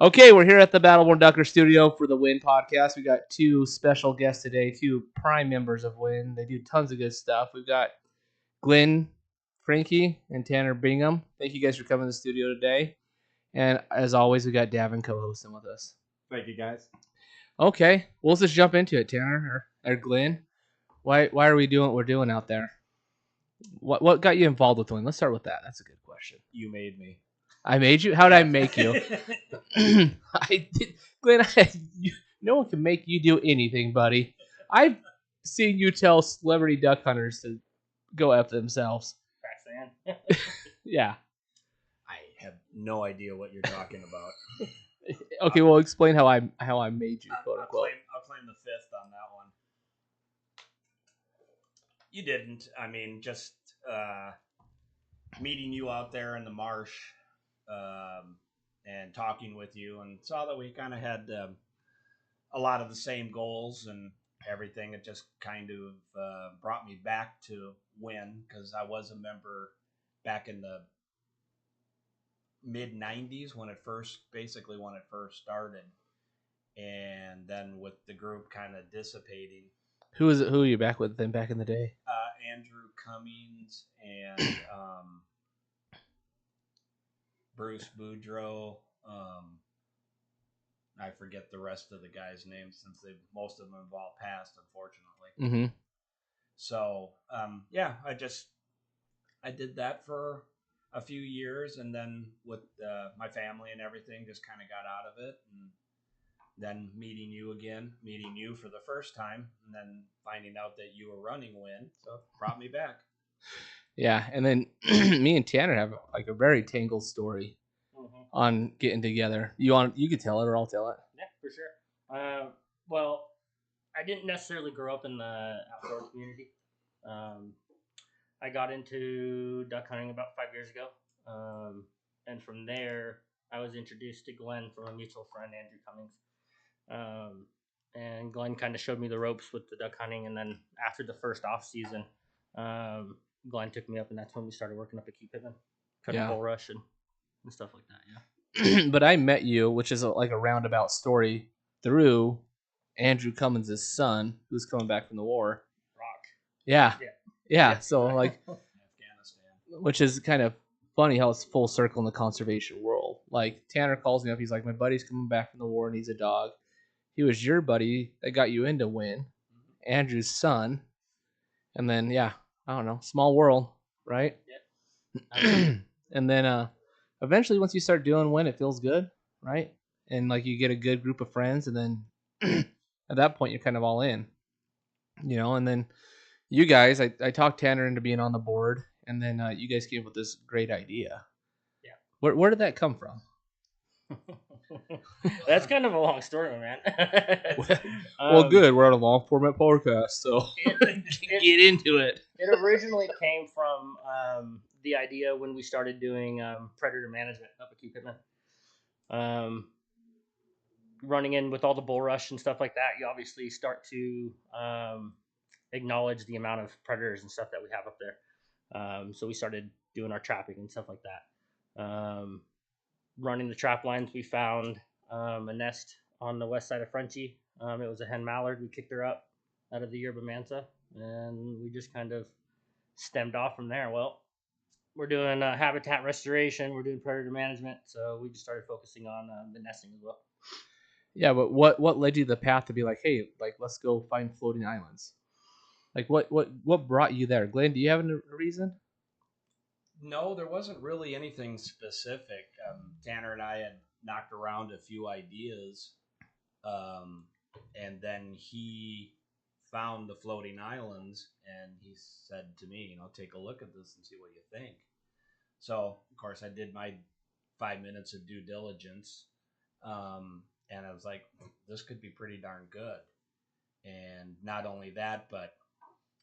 Okay, we're here at the Battleborn Duckers studio for the WHIN Podcast. We got two special guests today, two prime members of WHIN. They do tons of good stuff. We've got Glynn, Franke, and Tanner Bingham. Thank you guys for coming to the studio today. And as always, we got Davin co-hosting with us. Thank you, guys. Okay, well, let's just jump into it, Tanner or Glynn. Why are we doing what we're doing out there? What got you involved with WHIN? Let's start with that. That's a good question. You made me. I made you? How did I make you? I did, Glenn. No one can make you do anything, buddy. I've seen you tell celebrity duck hunters to go after themselves. Yeah. I have no idea what you're talking about. Okay, well, explain how I made you, quote unquote. I'll claim the fifth on that one. You didn't. I mean, just meeting you out there in the marsh and talking with you, and saw that we kind of had a lot of the same goals and everything. It just kind of brought me back to WHIN, because I was a member back in the mid 90s when it first started, and then with the group kind of dissipating. Who are you back with then back in the day? Andrew Cummings and Bruce Boudreau. I forget the rest of the guys' names since most of them have all passed, unfortunately. Mm-hmm. So yeah, I did that for a few years, and then with my family and everything, just kind of got out of it, and then meeting you for the first time, and then finding out that you were running WHIN, so it brought me back. Yeah, and then me and Tanner have like a very tangled story on getting together. You could tell it, or I'll tell it. Yeah, for sure. Well, I didn't necessarily grow up in the outdoor community. I got into duck hunting about 5 years ago, and from there, I was introduced to Glenn from a mutual friend, Andrew Cummings. And Glenn kind of showed me the ropes with the duck hunting, and then after the first off season, Glenn took me up, and that's when we started working up at Key Pittman, cutting bull rush and stuff like that. Yeah. But I met you, which is like a roundabout story, through Andrew Cummings' son, who's coming back from the war. Rock. Yeah. So like, Afghanistan, which is kind of funny how it's full circle in the conservation world. Like Tanner calls me up, he's like, my buddy's coming back from the war and he's a dog. He was your buddy that got you into WHIN, Andrew's son, and then I don't know, small world, right? Yeah. And then eventually, once you start doing WHIN, it feels good, right? And like you get a good group of friends, and then at that point you're kind of all in, And then you guys, I talked Tanner into being on the board, and then you guys came up with this great idea. Yeah. Where did that come from? That's kind of a long story, man. Well, good. We're on a long format podcast, so get into it. It originally came from the idea when we started doing predator management up at Key Pittman. Running in with all the bull rush and stuff like that, you obviously start to acknowledge the amount of predators and stuff that we have up there. So we started doing our trapping and stuff like that. Running the trap lines, we found a nest on the west side of Franke. It was a hen mallard. We kicked her up out of the yerba mansa, and we just kind of stemmed off from there. Well, we're doing habitat restoration. We're doing predator management, so we just started focusing on the nesting as well. Yeah, but what led you the path to be like, hey, like let's go find floating islands? Like what brought you there, Glenn? Do you have a reason? No, there wasn't really anything specific. Tanner and I had knocked around a few ideas, and then he found the floating islands, and he said to me, take a look at this and see what you think. So, of course, I did my 5 minutes of due diligence, and I was like, this could be pretty darn good. And not only that, but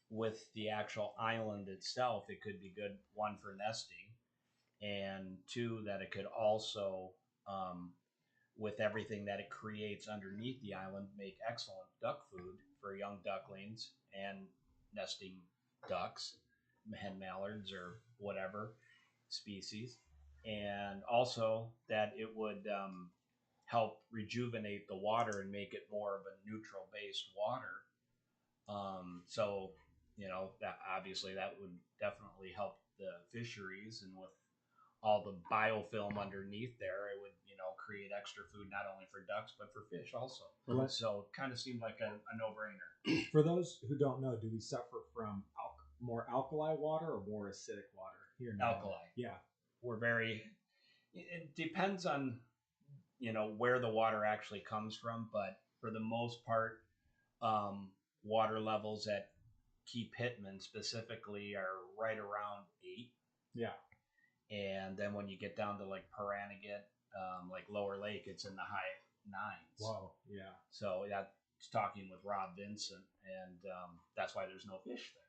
with the actual island itself, it could be good, one, for nesting, and two, that it could also, with everything that it creates underneath the island, make excellent duck food for young ducklings and nesting ducks, hen mallards or whatever species. And also that it would help rejuvenate the water and make it more of a neutral based water. So, that obviously that would definitely help the fisheries, and with all the biofilm underneath there, it would, create extra food not only for ducks but for fish also. Well, So it kind of seemed like a no-brainer. for those who don't know, do we suffer from more alkali water or more acidic water here in Alkali. Yeah. It depends on, where the water actually comes from, but for the most part, water levels at Key Pittman specifically are right around 8. Yeah. And then when you get down to like Paranagit, like Lower Lake, it's in the high 9s. Whoa. Yeah. So that's talking with Rob Vincent, and that's why there's no fish there.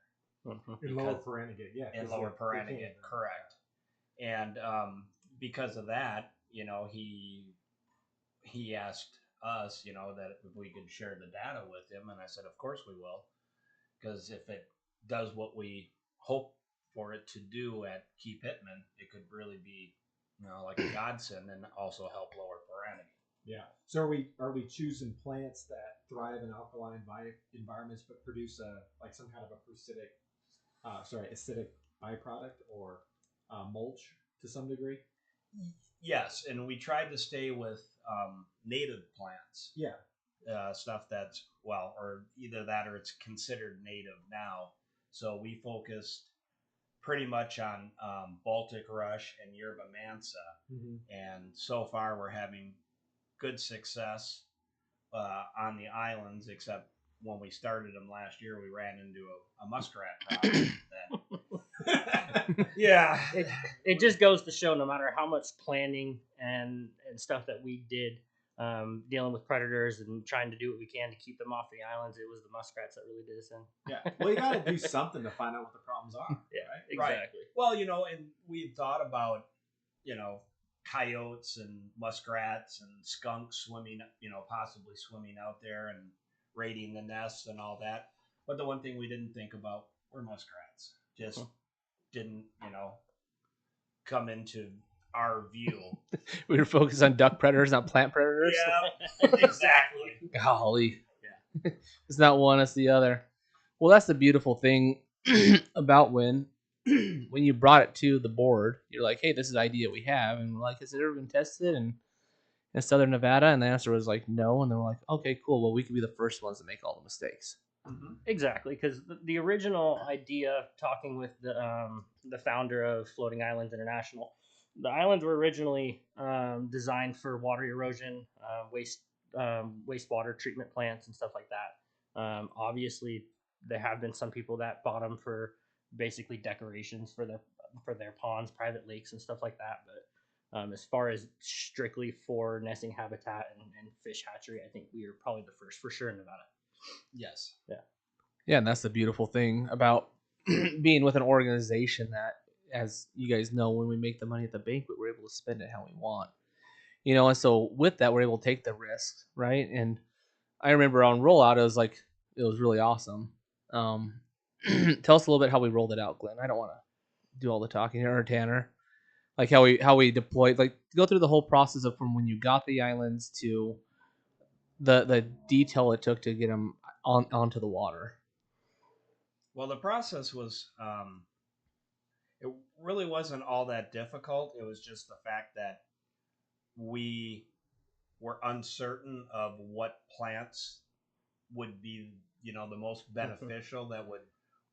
In Lower Paranagit, yeah. In Lower Paranagit, correct. And because of that, he asked us, that if we could share the data with him, and I said, of course we will, because if it does what we hope for it to do at Key Pittman, it could really be, like a godsend, and also help Lower Paranagit. Yeah. So are we choosing plants that thrive in alkaline environments but produce some kind of a acidic byproduct or mulch to some degree? Yes, and we tried to stay with native plants. Yeah. Stuff that's, or either that or it's considered native now. So we focused pretty much on Baltic rush and yerba mansa, and so far we're having good success on the islands, except when we started them last year, we ran into a muskrat problem. Yeah. It just goes to show, no matter how much planning and stuff that we did, dealing with predators and trying to do what we can to keep them off the islands, it was the muskrats that really did us in. Yeah. Well, you got to do something to find out what the problems are. Yeah, right? exactly. Right. Well, and we had thought about, coyotes and muskrats and skunks swimming, possibly swimming out there and raiding the nests and all that. But the one thing we didn't think about were muskrats. Just didn't, come into our view. We were focused on duck predators, not plant predators. Yeah, exactly. Golly. Yeah. It's not one, it's the other. Well, that's the beautiful thing about WHIN. When you brought it to the board, you're like, hey, this is the idea we have. And we're like, has it ever been tested in Southern Nevada? And the answer was like, no. And then we're like, okay, cool. Well, we could be the first ones to make all the mistakes. Mm-hmm. Exactly, because the original idea, talking with the founder of Floating Islands International, the islands were originally designed for water erosion, wastewater treatment plants and stuff like that. Obviously, there have been some people that bought them for basically decorations for their ponds, private lakes, and stuff like that. But as far as strictly for nesting habitat and fish hatchery, I think we are probably the first for sure in Nevada. Yes. Yeah. Yeah, and that's the beautiful thing about being with an organization that, as you guys know, when we make the money at the banquet, we're able to spend it how we want. And so with that, we're able to take the risks, right? And I remember on rollout, it was really awesome. Tell us a little bit how we rolled it out, Glynn. I don't want to do all the talking here, or Tanner. Like how we deployed, like go through the whole process of from when you got the islands to the detail it took to get them onto the water. Well, the process was, it really wasn't all that difficult. It was just the fact that we were uncertain of what plants would be, the most beneficial, that would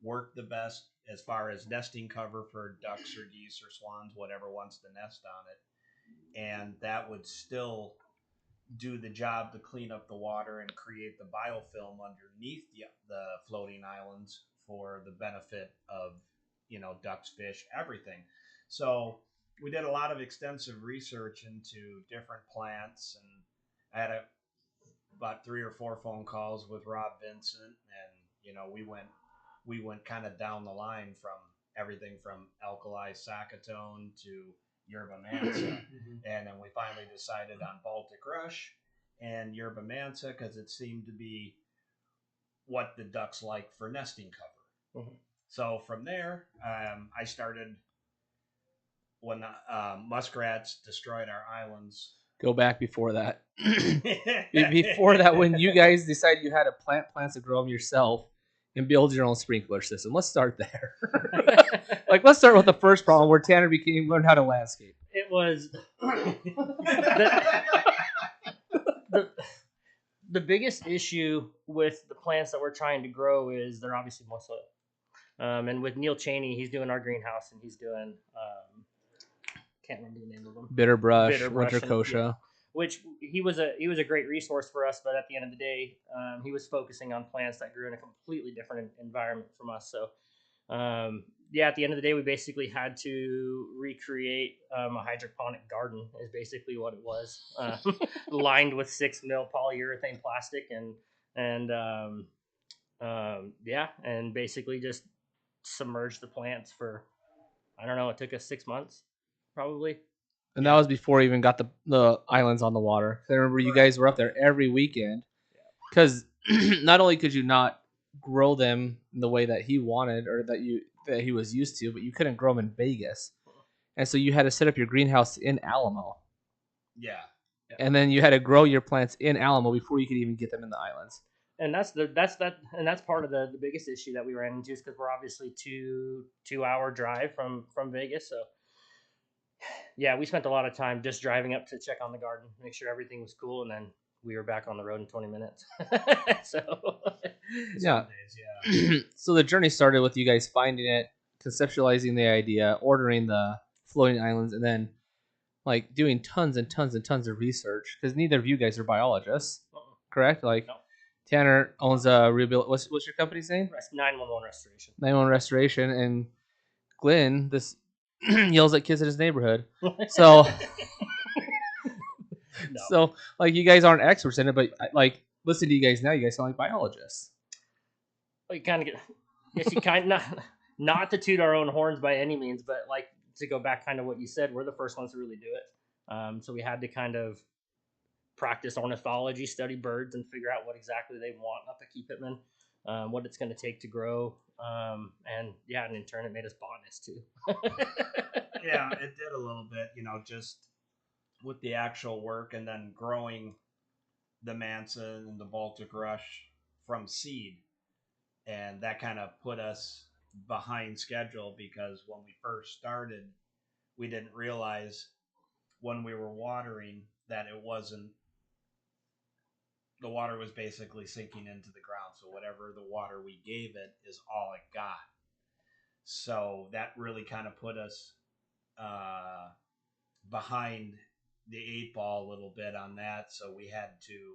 work the best as far as nesting cover for ducks or geese or swans, whatever wants to nest on it. And that would still do the job to clean up the water and create the biofilm underneath the floating islands for the benefit of, ducks, fish, everything. So we did a lot of extensive research into different plants, and I had about 3 or 4 phone calls with Rob Vincent, and we went kind of down the line from everything from alkali saccatone to yerba mansa, and then we finally decided on Baltic rush and yerba mansa because it seemed to be what the ducks like for nesting cover. So from there, I started when muskrats destroyed our islands go back before that. Before that, when you guys decided you had to plant plants to grow them yourself and build your own sprinkler system. Let's start there. Let's start with the first problem where Tanner learned how to landscape. It was the biggest issue with the plants that we're trying to grow is they're obviously more soil. And with Neil Cheney, he's doing our greenhouse, and he's doing can't remember the name of them. Bitter brush, winter kochia. Yeah. Which he was a great resource for us, but at the end of the day, he was focusing on plants that grew in a completely different environment from us. So, at the end of the day, we basically had to recreate a hydroponic garden. Is basically what it was, lined with 6 mil polyurethane plastic, and basically just submerged the plants for, I don't know, it took us 6 months, probably. And that was before we even got the islands on the water. I remember you guys were up there every weekend. Because not only could you not grow them in the way that he wanted or that he was used to, but you couldn't grow them in Vegas. And so you had to set up your greenhouse in Alamo. Yeah. And then you had to grow your plants in Alamo before you could even get them in the islands. And that's part of the biggest issue that we ran into, is because we're obviously 2-hour drive from Vegas. So yeah, we spent a lot of time just driving up to check on the garden, make sure everything was cool, and then we were back on the road in 20 minutes. So yeah. So the journey started with you guys finding it, conceptualizing the idea, ordering the floating islands, and then doing tons and tons and tons of research, because neither of you guys are biologists, correct? No. Tanner owns a what's your company's name? 911 Restoration. 911 Restoration, and Glynn yells at kids in his neighborhood. So, No. So you guys aren't experts in it, but listen to you guys now. You guys sound like biologists. Well, you kind of you kind of not to toot our own horns by any means, but to go back kind of what you said, we're the first ones to really do it. So we had to kind of practice ornithology, study birds, and figure out what exactly they want up at Key Pittman, what it's going to take to grow, and in turn it made us botanists too. Yeah, it did a little bit, just with the actual work, and then growing the Manson and the Baltic Rush from seed, and that kind of put us behind schedule, because when we first started, we didn't realize when we were watering that the water was basically sinking into the ground. So whatever the water we gave it is all it got. So that really kind of put us behind the 8 ball a little bit on that. So we had to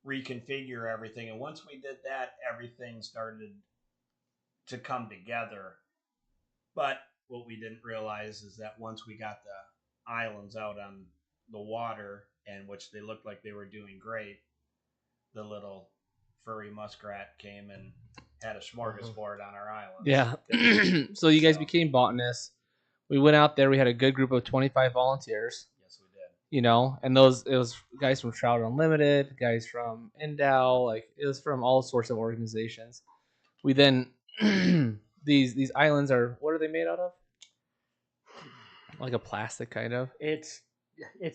reconfigure everything. And once we did that, everything started to come together. But what we didn't realize is that once we got the islands out on the water, and which they looked like they were doing great, the little furry muskrat came and had a smorgasbord on our island. Yeah. So you guys became botanists. We went out there. We had a good group of 25 volunteers. Yes, we did. And it was guys from Trout Unlimited, guys from Endow, it was from all sorts of organizations. We then these islands are, what are they made out of? Like a plastic kind of. It's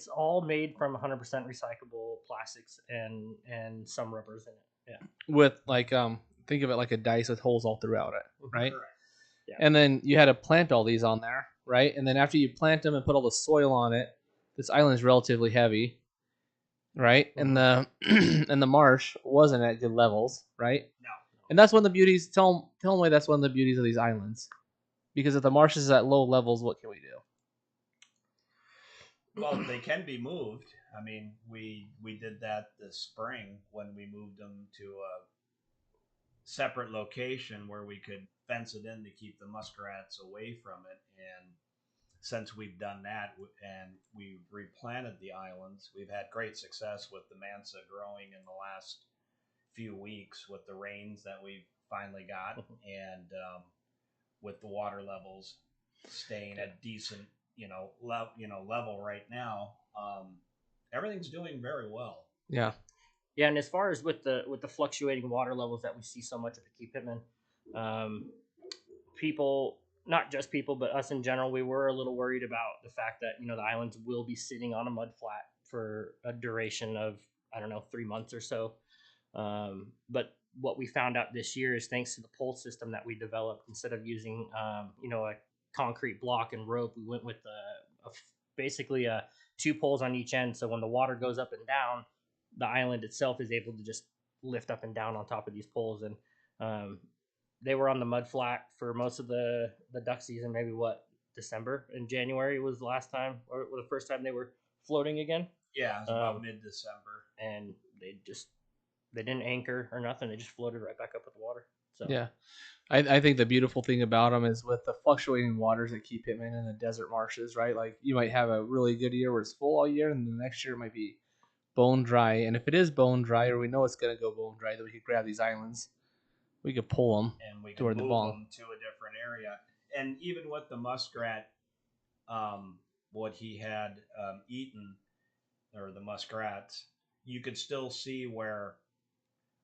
all made from 100% recyclable plastics and some rubbers in it. Yeah. With think of it like a dice with holes all throughout it, right? Correct. Yeah. And then you had to plant all these on there, right? And then after you plant them and put all the soil on it, this island is relatively heavy, right? And the marsh wasn't at good levels, right? No. And that's one of the beauties. Tell them why that's one of the beauties of these islands. Because if the marsh is at low levels, what can we do? Well, they can be moved. I mean, we did that this spring when we moved them to a separate location where we could fence it in to keep the muskrats away from it. And since we've done that and we've replanted the islands, we've had great success with the Mansa growing in the last few weeks with the rains that we've finally got, and with the water levels staying at decent level right now. Everything's doing very well. Yeah. Yeah, and as far as with the fluctuating water levels that we see so much at the Key Pittman, people not just people, but us in general, we were a little worried about the fact that, the islands will be sitting on a mud flat for a duration of, I don't know, 3 months or so. But what we found out this year is thanks to the pole system that we developed, instead of using, a concrete block and rope, we went with basically 2 poles on each end. So when the water goes up and down, the island itself is able to just lift up and down on top of these poles. And they were on the mud flat for most of the duck season. Maybe December and January was the last time, or the first time they were floating again. Yeah, it was about mid-December. And they didn't anchor or nothing. They just floated right back up with the water. So Yeah. I think the beautiful thing about them is with the fluctuating waters that keep him in the desert marshes, right? Like you might have a really good year where it's full all year, and the next year it might be bone dry. And if it is bone dry, or we know it's going to go bone dry, then we could grab these islands, we could pull them and we could toward move the ball. them to a different area. And even with the muskrat, what he had eaten, or the muskrats, you could still see where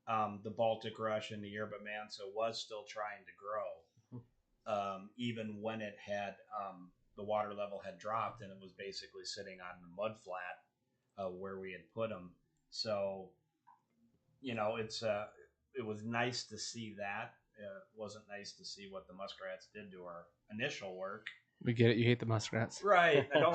the Baltic rush and the yerba mansa was still trying to grow, even when it had the water level had dropped and it was basically sitting on the mud flat where we had put them. So, it was nice to see that. It wasn't nice to see what the muskrats did to our initial work. We get it. You hate the muskrats, right? I don't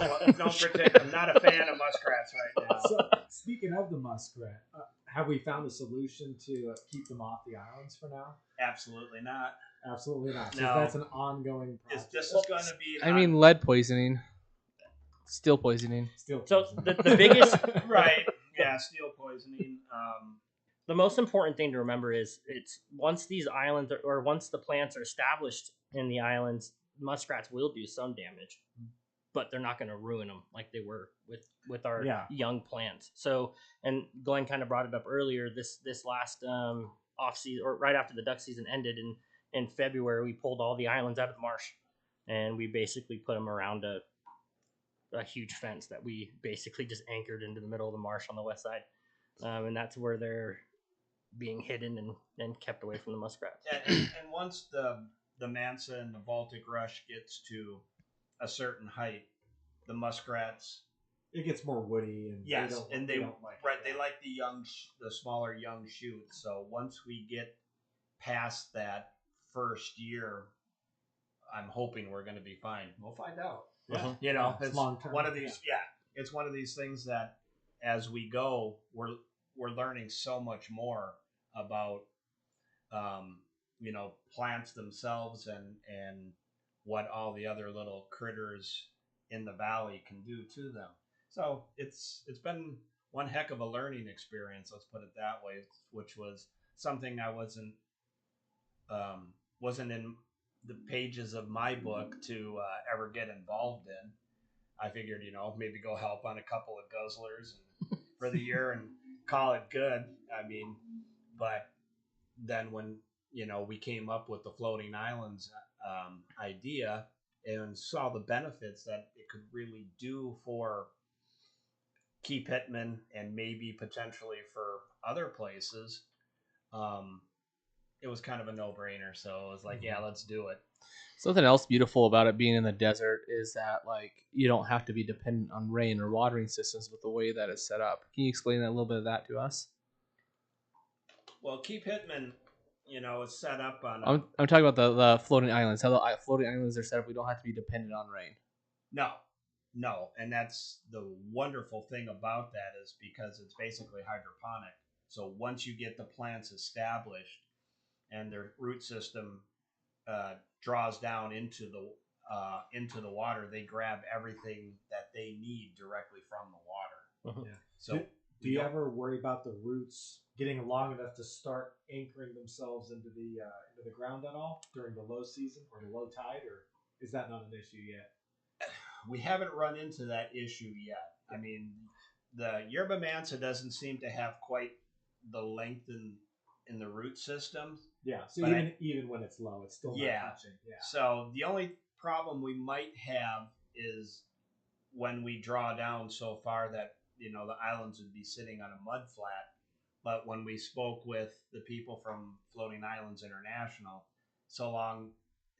pretend. I'm not a fan of muskrats right now. So, speaking of the muskrat, have we found a solution to keep them off the islands for now? Absolutely not. Absolutely not. So No. that's an ongoing process. This is going to be. Lead poisoning, steel poisoning. Still So poisoning. the biggest right? Yeah, steel poisoning. The most important thing to remember is it's once these islands or once the plants are established in the islands, muskrats will do some damage, but they're not going to ruin them like they were with our young plants. So, and Glenn kind of brought it up earlier. This last off season, or right after the duck season ended in February, we pulled all the islands out of the marsh, and we basically put them around a huge fence that we basically just anchored into the middle of the marsh on the west side, and that's where they're being hidden and kept away from the muskrats. And once the mansa and the Baltic rush gets to a certain height, the muskrats, it gets more woody, and yes, they don't like they like the smaller young shoots. So once we get past that first year, I'm hoping we're going to be fine. We'll find out. Yeah. It's long-term. one of these. Yeah, it's one of these things that as we go, we're learning so much more about plants themselves and what all the other little critters in the valley can do to them. So it's been one heck of a learning experience, let's put it that way, which was something I wasn't in the pages of my book to ever get involved in. I figured, maybe go help on a couple of guzzlers for the year and call it good. I mean, but then when we came up with the floating islands idea and saw the benefits that it could really do for Key Pittman and maybe potentially for other places, it was kind of a no-brainer. So it was like, yeah, let's do it. Something else beautiful about it being in the desert is that you don't have to be dependent on rain or watering systems with the way that it's set up. Can you explain a little bit of that to us? Well, Key Pittman, is set up on. I'm talking about the floating islands. How the floating islands are set up, we don't have to be dependent on rain. No, and that's the wonderful thing about that is because it's basically hydroponic. So once you get the plants established and their root system draws down into the water, they grab everything that they need directly from the water. Yeah. So do you ever worry about the roots getting long enough to start anchoring themselves into the ground at all during the low season or the low tide, or is that not an issue yet? We haven't run into that issue yet. I mean, the yerba mansa doesn't seem to have quite the length in the root system. Yeah, so even when it's low, it's still not touching. Yeah. So the only problem we might have is when we draw down so far that the islands would be sitting on a mud flat. But when we spoke with the people from Floating Islands International, so long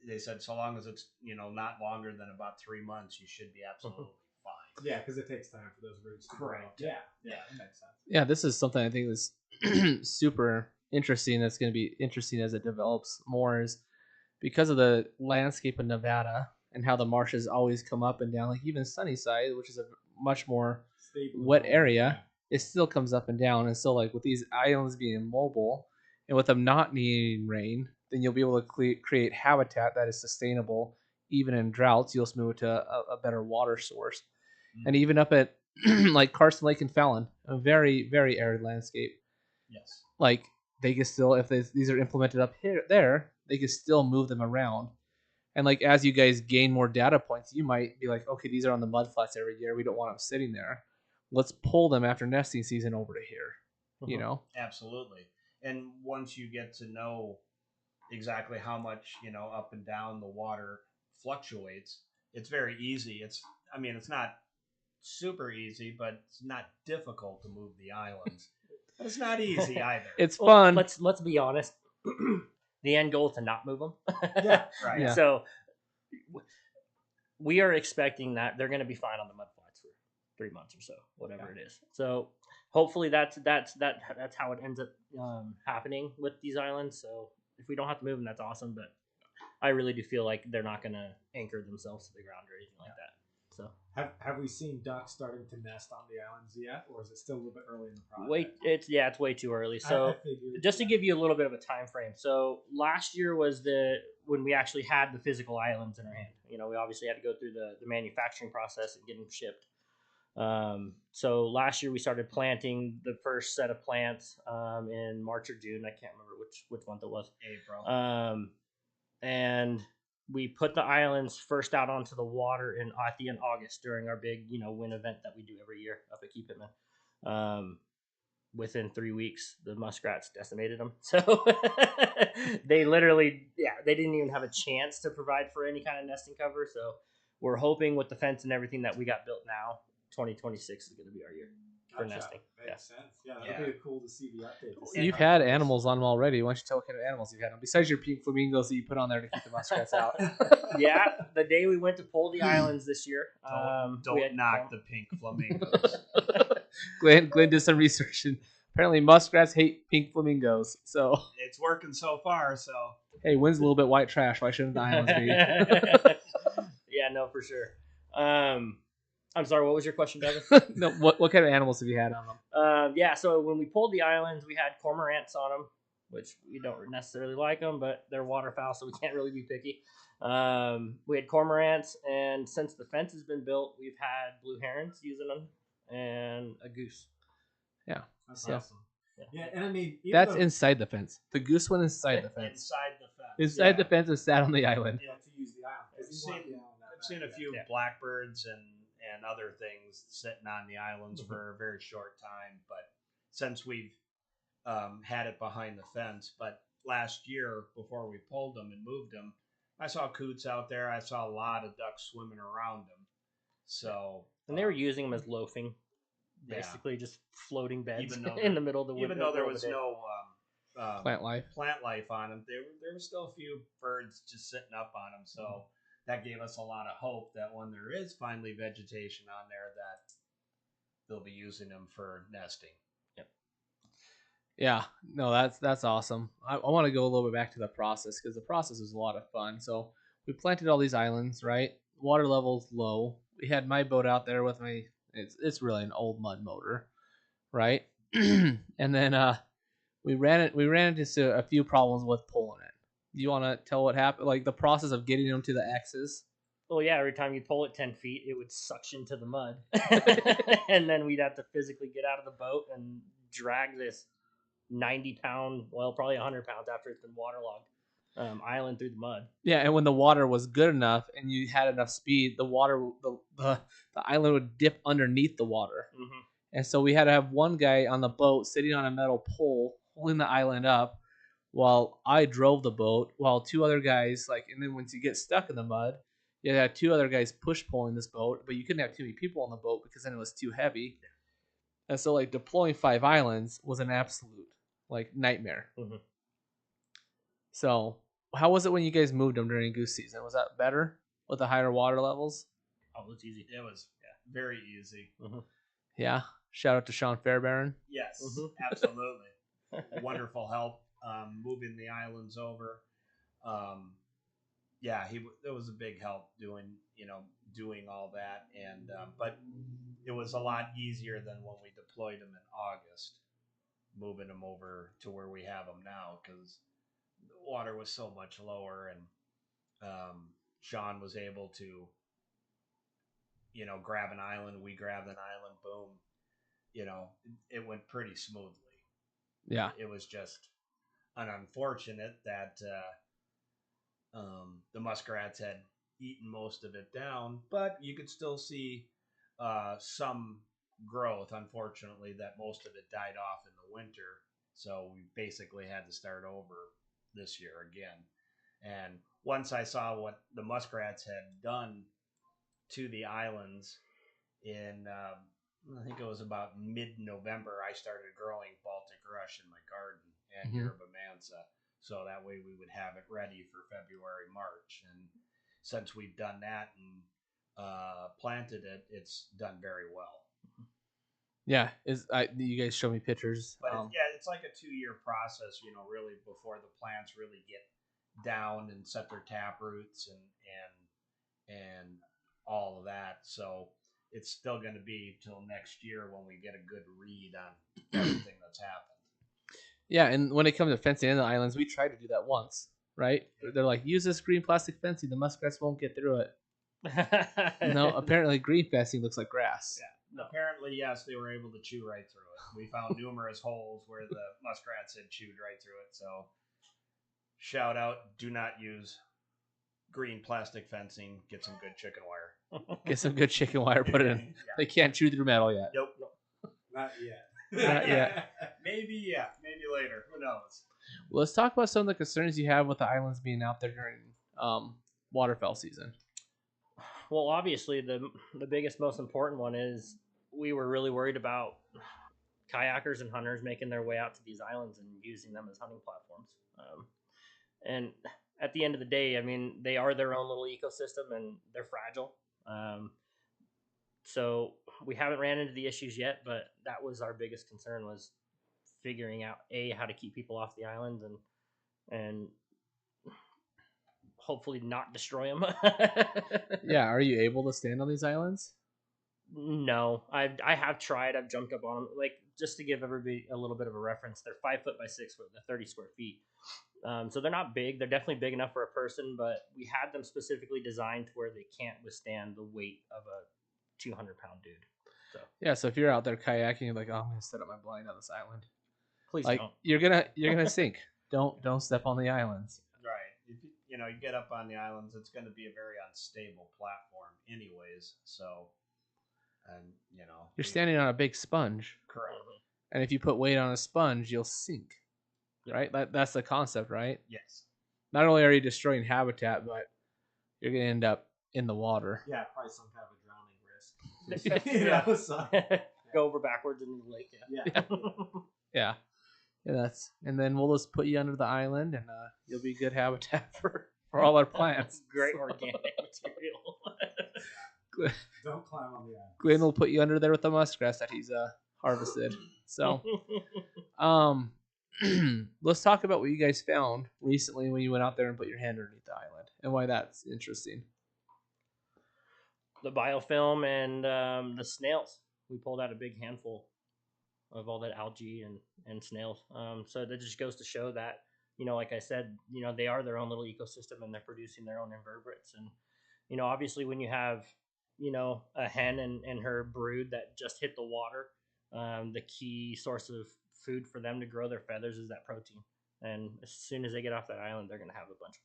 they said so long as it's not longer than about 3 months, you should be absolutely fine. Yeah, because it takes time for those roots to grow. Correct. Yeah, that makes sense. Yeah, this is something I think is super interesting. That's going to be interesting as it develops more, is because of the landscape of Nevada and how the marshes always come up and down. Like even Sunnyside, which is a much more Stable wet growth, area, it still comes up and down. And so, like with these islands being mobile and with them not needing rain, then you'll be able to create habitat that is sustainable even in droughts. You'll move to a better water source. And even up at like Carson Lake and Fallon, a very, very arid landscape. Yes. Like they can still, if these are implemented up here, there, they can still move them around. And like as you guys gain more data points, you might be like, okay, these are on the mudflats every year. We don't want them sitting there. Let's pull them after nesting season over to here. You know? Absolutely. And once you get to know exactly how much up and down the water fluctuates, it's very easy. It's not super easy, but it's not difficult to move the islands. But it's not easy either. It's fun. Let's be honest. The end goal is to not move them. Yeah, right. Yeah. So we are expecting that they're going to be fine on the mudflats for 3 months or so, whatever it is. So hopefully that's how it ends up happening with these islands. So if we don't have to move them, that's awesome. But I really do feel like they're not going to anchor themselves to the ground or anything like that. So have we seen ducks starting to nest on the islands yet, or is it still a little bit early in the project? It's way too early. So I figured, just to give you a little bit of a time frame. So last year was when we actually had the physical islands in our hand. We obviously had to go through the manufacturing process and get them shipped. So last year we started planting the first set of plants in March or June. I can't remember which month it was. April. And we put the islands first out onto the water at the end of August during our big, WHIN event that we do every year up at Key Pittman. Within 3 weeks, the muskrats decimated them. So they literally, they didn't even have a chance to provide for any kind of nesting cover. So we're hoping with the fence and everything that we got built now, 2026 is going to be our year for nesting. Makes sense. Yeah, that'll be cool to see the update. You've had animals on them already. Why don't you tell what kind of animals you've had on? Besides your pink flamingos that you put on there to keep the muskrats out. Yeah, the day we went to pull the islands this year. Don't knock the pink flamingos. Glynn did some research, and apparently muskrats hate pink flamingos. So it's working so far. So hey, WHIN's a little bit white trash. Why shouldn't the islands be? Yeah, no, for sure. I'm sorry, what was your question, Devin? No, what kind of animals have you had on them? Yeah, so when we pulled the islands, we had cormorants on them, which we don't necessarily like them, but they're waterfowl, so we can't really be picky. We had cormorants, and since the fence has been built, we've had blue herons using them and a goose. Yeah, that's so, awesome. Yeah, and I mean that's inside the fence. The goose one inside the fence. Inside the fence. Inside the fence is sat on the island. Yeah, to use the island. I've seen a few blackbirds and other things sitting on the islands for a very short time, but since we've had it behind the fence, but last year before we pulled them and moved them, I saw coots out there. I saw a lot of ducks swimming around them. So and they were using them as loafing, basically just floating beds in the middle of the wood. Even though there was no plant life on them, there were still a few birds just sitting up on them. So that gave us a lot of hope that when there is finally vegetation on there, that they'll be using them for nesting. Yep. Yeah, no, that's awesome. I want to go a little bit back to the process because the process is a lot of fun. So we planted all these islands, right? Water level's low. We had my boat out there with my. It's really an old mud motor, right? And then we ran into a few problems with pulling it. Do you want to tell what happened? Like the process of getting them to the X's? Well, yeah, every time you pull it 10 feet, it would suction to the mud. And then we'd have to physically get out of the boat and drag this 90-pound, well, probably 100 pounds after it's been waterlogged, island through the mud. Yeah, and when the water was good enough and you had enough speed, the island would dip underneath the water. Mm-hmm. And so we had to have one guy on the boat sitting on a metal pole holding the island up while I drove the boat, while two other guys, and then once you get stuck in the mud, you had two other guys push pulling this boat, but you couldn't have too many people on the boat because then it was too heavy. And so deploying 5 islands was an absolute nightmare. Mm-hmm. So how was it when you guys moved them during goose season? Was that better with the higher water levels? Oh, it's easy. It was very easy. Yeah. Shout out to Sean Fairbairn. Yes, Mhm. absolutely. Wonderful help moving the islands over. Yeah, it was a big help doing all that, and but it was a lot easier than when we deployed them in August, moving them over to where we have them now because the water was so much lower, and Sean was able to grab an island. We grabbed an island. Boom. It went pretty smoothly. Yeah. It was just unfortunate that the muskrats had eaten most of it down, but you could still see some growth. Unfortunately, that most of it died off in the winter, so we basically had to start over this year again. And once I saw what the muskrats had done to the islands in I think it was about mid-November, I started growing Baltic rush in my garden and yerba mansa, so that way we would have it ready for February, March. And since we've done that and planted it, it's done very well. Yeah. You guys show me pictures. But it's like a 2-year process, really before the plants really get down and set their tap roots and all of that. So it's still going to be till next year when we get a good read on everything that's happened. Yeah, and when it comes to fencing in the islands, we tried to do that once, right? They're like, use this green plastic fencing. The muskrats won't get through it. No, apparently green fencing looks like grass. Yeah. No. Apparently, yes, they were able to chew right through it. We found numerous holes where the muskrats had chewed right through it. So, shout out, do not use green plastic fencing. Get some good chicken wire. Get some good chicken wire, put it in. Yeah. They can't chew through metal yet. Nope. Not yet. Not yet. Maybe later. Who knows? Well, let's talk about some of the concerns you have with the islands being out there during waterfowl season. Well, obviously, the biggest, most important one is we were really worried about kayakers and hunters making their way out to these islands and using them as hunting platforms. And at the end of the day, I mean, they are their own little ecosystem and they're fragile. So we haven't ran into the issues yet, but that was our biggest concern, was figuring out how to keep people off the islands and hopefully not destroy them. Yeah, are you able to stand on these islands? No, I have tried. I've jumped up on them. Like, just to give everybody a little bit of a reference, they're 5 foot by 6 foot. They're 30 square feet. So they're not big. They're definitely big enough for a person, but we had them specifically designed to where they can't withstand the weight of a 200-pound dude. So yeah, so if you're out there kayaking, you're like, oh, I'm gonna set up my blind on this island. please like, don't. You're gonna sink. Don't step on the islands. Right. If you get up on the islands, it's going to be a very unstable platform, anyways. So, and you're standing on a big sponge. Correct. And if you put weight on a sponge, you'll sink. Right? That's the concept, right? Yes. Not only are you destroying habitat, but you're gonna end up in the water. Yeah, probably some kind of a drowning risk. So. Go over backwards into the lake. Yeah. And then we'll just put you under the island, and you'll be good habitat for all our plants. Great organic material. Don't climb on the island. Glynn will put you under there with the muskrats that he's harvested. So, let's talk about what you guys found recently when you went out there and put your hand underneath the island, and why that's interesting. The biofilm and the snails. We pulled out a big handful of all that algae and snails. So that just goes to show that, like I said, they are their own little ecosystem and they're producing their own invertebrates. And, obviously when you have, a hen and her brood that just hit the water, the key source of food for them to grow their feathers is that protein. And as soon as they get off that island, they're going to have a bunch of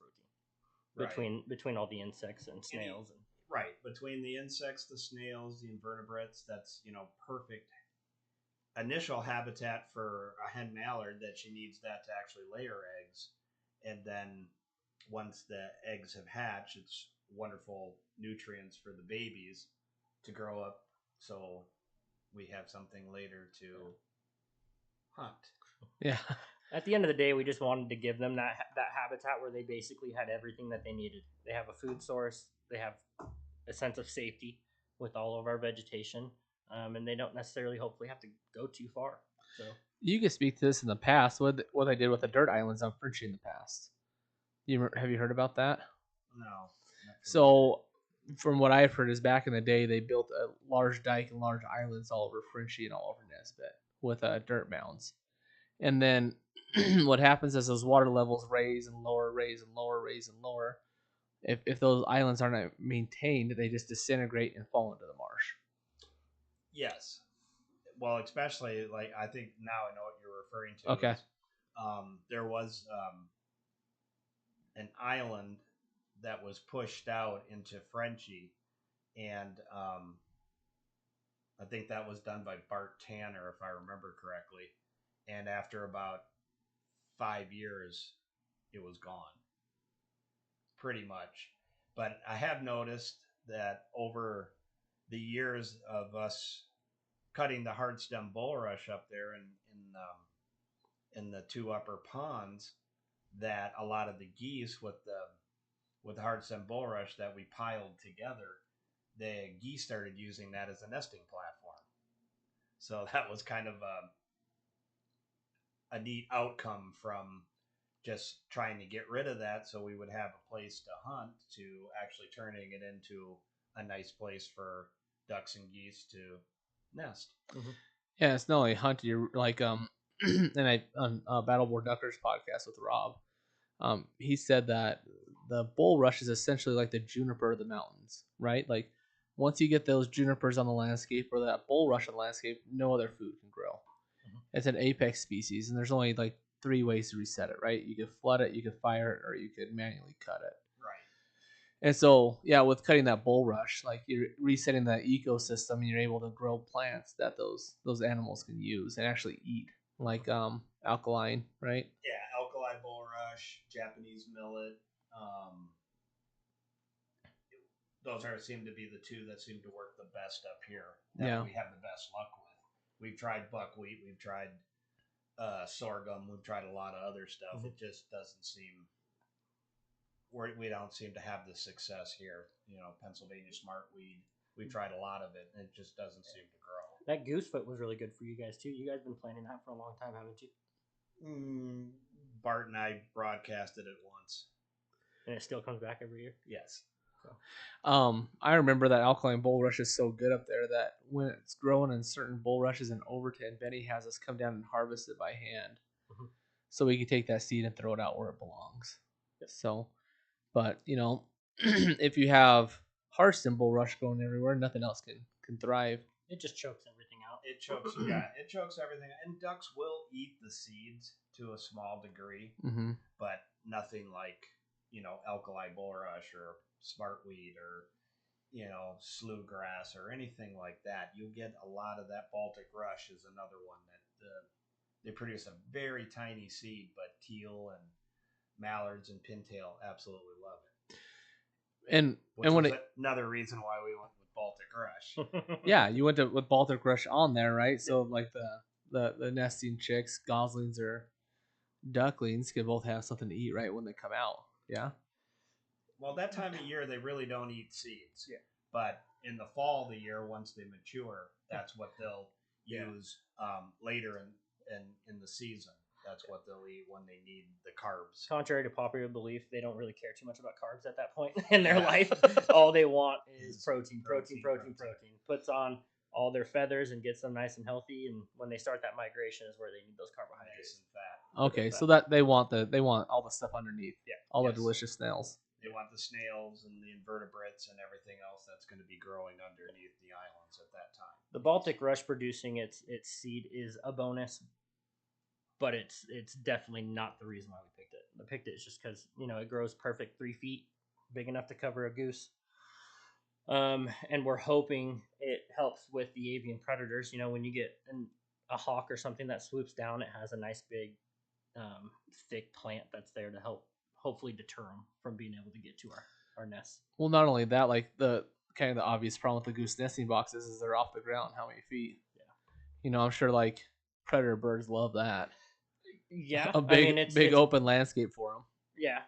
protein between all the insects and snails. Right. Between the insects, the snails, the invertebrates, that's, perfect initial habitat for a hen mallard, that she needs that to actually lay her eggs. And then once the eggs have hatched, it's wonderful nutrients for the babies to grow up. So we have something later to hunt. Yeah. At the end of the day, we just wanted to give them that habitat where they basically had everything that they needed. They have a food source. They have a sense of safety with all of our vegetation, and they don't necessarily hopefully have to go too far. So You can speak to this in the past. What I did with the dirt islands on Frenchie in the past. Have you heard about that? No. So, from what I've heard, is back in the day they built a large dike and large islands all over Frenchie and all over Nesbitt with dirt mounds. And then what happens is those water levels raise and lower, raise and lower, raise and lower. If those islands aren't maintained, they just disintegrate and fall into the marsh. Yes. Well, especially like I think now I know what you're referring to. Okay. Is, there was an island that was pushed out into Frenchie, and I think that was done by Bart Tanner, if I remember correctly. And after about 5 years, it was gone, pretty much. But I have noticed that over the years of us cutting the hardstem bulrush up there in the two upper ponds, that a lot of the geese with the hardstem bulrush that we piled together, the geese started using that as a nesting platform. So that was kind of a neat outcome from just trying to get rid of that so we would have a place to hunt to actually turning it into a nice place for ducks and geese to nest. Mm-hmm. Yeah, it's not only hunt. You're like and I on Battleborn Duckers podcast with Rob, he said that the bulrush is essentially like the juniper of the mountains, right? Like once you get those junipers on the landscape or that bulrush on the landscape, no other food can grow. Mm-hmm. It's an apex species, and there's only like 3 ways to reset it, right? You could flood it, you could fire it, or you could manually cut it. Right. And so, yeah, with cutting that bulrush, like you're resetting that ecosystem, and you're able to grow plants that those animals can use and actually eat, like alkaline, right? Yeah, alkali bulrush, Japanese millet. Those seem to be the two that seem to work the best up here. That we have the best luck with. We've tried buckwheat, we've tried sorghum, we've tried a lot of other stuff. Mm-hmm. It just doesn't seem. We don't seem to have the success here. You know, Pennsylvania smartweed. We've tried a lot of it, and it just doesn't seem to grow. That goosefoot was really good for you guys too. You guys been planting that for a long time, haven't you? Bart and I broadcasted it once, and it still comes back every year. Yes. So. I remember that alkaline bulrush is so good up there that when it's growing in certain bulrushes in Overton, Benny has us come down and harvest it by hand, mm-hmm. so we can take that seed and throw it out where it belongs. Yep. So. But, you know, if you have hardstem bulrush going everywhere, nothing else can thrive. It just chokes everything out. It chokes everything. And ducks will eat the seeds to a small degree, mm-hmm. but nothing like, you know, alkali bulrush or smartweed or, you know, slew grass or anything like that. You get a lot of that Baltic rush is another one that they produce a very tiny seed, but teal and mallards and pintail absolutely love it, and when another reason why we went with Baltic rush. Yeah, you went with Baltic rush on there, right? So like the nesting chicks, goslings or ducklings can both have something to eat right when they come out. Yeah. Well, that time of year they really don't eat seeds. Yeah. But in the fall of the year, once they mature, that's what they'll use later in the season. That's what they'll eat when they need the carbs. Contrary to popular belief, they don't really care too much about carbs at that point in their life. All they want is protein. Puts on all their feathers and gets them nice and healthy. And when they start that migration is where they need those carbohydrates and fat. Okay, so that they want all the stuff underneath. Yeah. All the delicious snails. They want the snails and the invertebrates and everything else that's going to be growing underneath the islands at that time. The Baltic rush producing its seed is a bonus. But it's definitely not the reason why we picked it. We picked it just because, you know, it grows perfect 3 feet, big enough to cover a goose. And we're hoping it helps with the avian predators. You know, when you get a hawk or something that swoops down, it has a nice big, thick plant that's there to help hopefully deter them from being able to get to our nests. Well, not only that, like the kind of the obvious problem with the goose nesting boxes is they're off the ground how many feet. Yeah. You know, I'm sure like predator birds love that. Yeah, a big it's open landscape for them. yeah.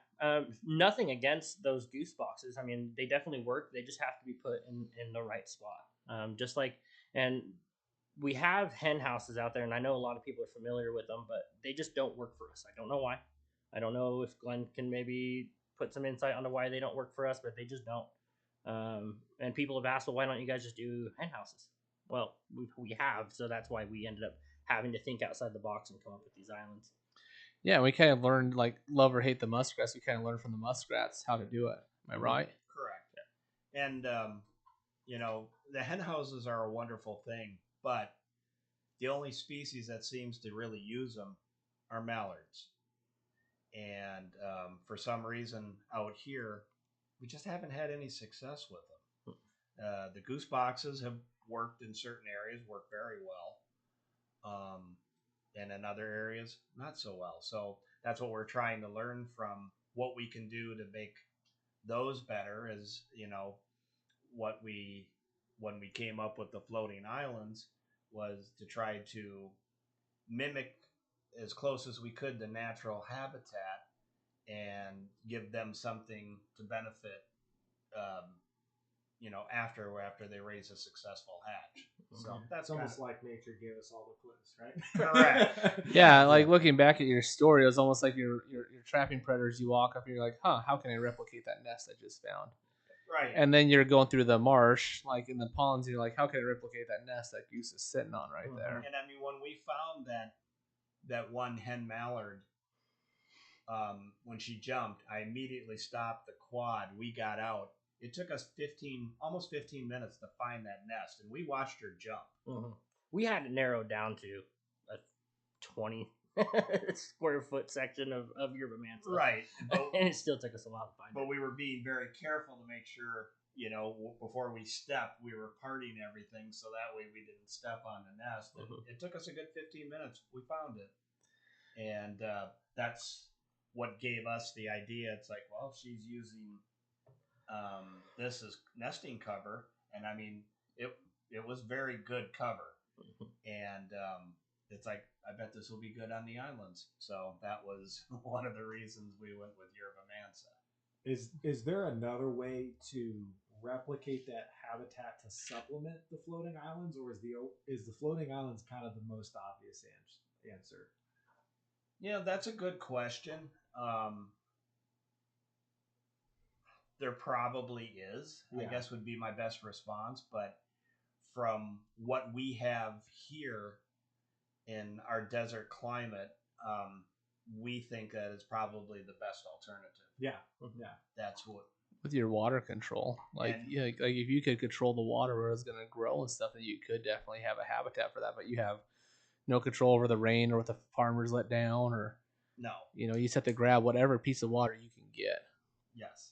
Nothing against those goose boxes. I mean, they definitely work. They just have to be put in the right spot. Just like, and we have hen houses out there, and I know a lot of people are familiar with them, but they just don't work for us. I don't know why. I don't know if Glenn can maybe put some insight onto why they don't work for us, but they just don't. And people have asked, well, why don't you guys just do hen houses? Well, we have, so that's why we ended up having to think outside the box and come up with these islands. Yeah, we kind of learned, like, love or hate the muskrats. We kind of learned from the muskrats how to do it. Am I right? Correct. Yeah. And the hen houses are a wonderful thing, but the only species that seems to really use them are mallards. And for some reason out here, we just haven't had any success with them. The goose boxes have worked in certain areas, worked very well. And in other areas, not so well. So that's what we're trying to learn from what we can do to make those better is, what when we came up with the floating islands was to try to mimic as close as we could the natural habitat and give them something to benefit, after they raise a successful hatch. So that's almost like nature gave us all the clues, right? Correct. Yeah, like looking back at your story, it was almost like you're trapping predators. You walk up and you're like, huh, how can I replicate that nest I just found? Right. And then you're going through the marsh, like in the ponds, and you're like, how can I replicate that nest that goose is sitting on right there? And I mean, when we found that one hen mallard, when she jumped, I immediately stopped the quad. We got out. It took us almost 15 minutes to find that nest, and we watched her jump. Mm-hmm. We had it narrowed down to a 20 square foot section of yerba manta. Right. And it still took us a while to find it. But we were being very careful to make sure, before we stepped, we were parting everything so that way we didn't step on the nest. And it took us a good 15 minutes. We found it. And that's what gave us the idea. It's like, well, she's using this as nesting cover. And I mean, it was very good cover. And it's like, I bet this will be good on the islands. So that was one of the reasons we went with yerba manta. Is there another way to replicate that habitat to supplement the floating islands, or is the floating islands kind of the most obvious answer? Yeah, that's a good question. There probably is. Yeah. I guess would be my best response, but from what we have here in our desert climate, we think that is probably the best alternative. Yeah. That's what. With your water control, like if you could control the water where it's going to grow and stuff, then you could definitely have a habitat for that. But you have no control over the rain or what the farmers let down, or no. You just have to grab whatever piece of water you can get. Yes.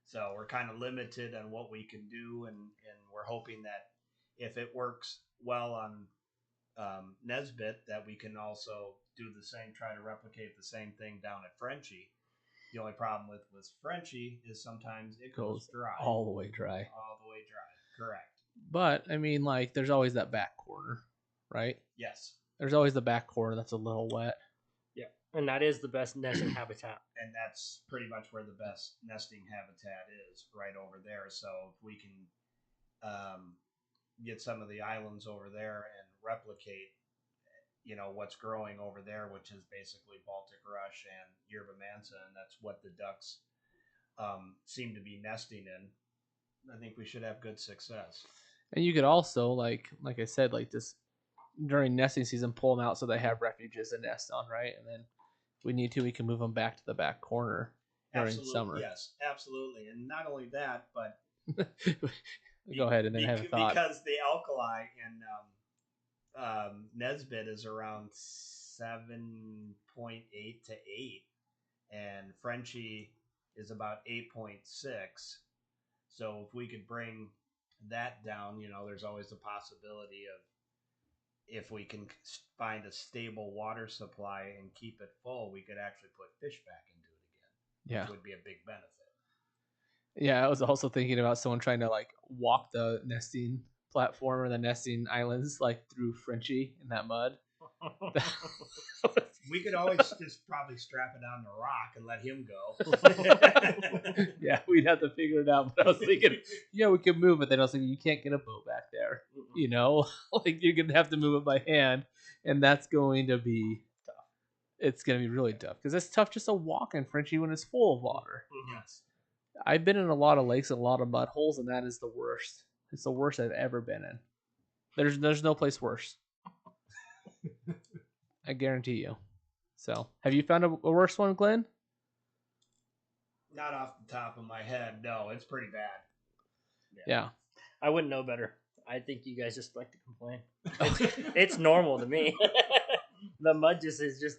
So we're kind of limited on what we can do, and we're hoping that if it works well on Nesbitt, that we can also do the same, try to replicate the same thing down at Franke. The only problem with Franke is sometimes it goes dry. All the way dry. All the way dry. Correct. But, I mean, like, there's always that back corner, right? Yes. There's always the back corner that's a little wet. Yeah. And that is the best nesting habitat. And that's pretty much where the best nesting habitat is, right over there. So if we can get some of the islands over there and replicate, what's growing over there, which is basically Baltic rush and yerba manta, and that's what the ducks seem to be nesting in, I think we should have good success. And you could also, like I said, like this during nesting season, pull them out so they have refuges to nest on, right? And then if we need to, we can move them back to the back corner during summer. Yes, absolutely. And not only that, but go ahead and then have a thought. Because the alkali in Nesbitt is around 7.8 to 8, and Franke is about 8.6. So if we could bring that down, there's always the possibility of, if we can find a stable water supply and keep it full, we could actually put fish back into it again. Yeah, which would be a big benefit. Yeah, I was also thinking about someone trying to like walk the nesting platform or the nesting islands like through Franke in that mud. We could always just probably strap it on the rock and let him go. Yeah, we'd have to figure it out. But I was thinking, yeah, we could move it. Then I was thinking, you can't get a boat back there. You know, like you're gonna have to move it by hand, and that's going to be tough. It's gonna be really tough because it's tough just to walk in Frenchie when it's full of water. Yes. I've been in a lot of lakes and a lot of mud holes, and that is the worst. It's the worst I've ever been in. There's no place worse. I guarantee you. So, have you found a worse one, Glenn? Not off the top of my head. No, it's pretty bad. Yeah. I wouldn't know better. I think you guys just like to complain. It's normal to me. The mud just is just.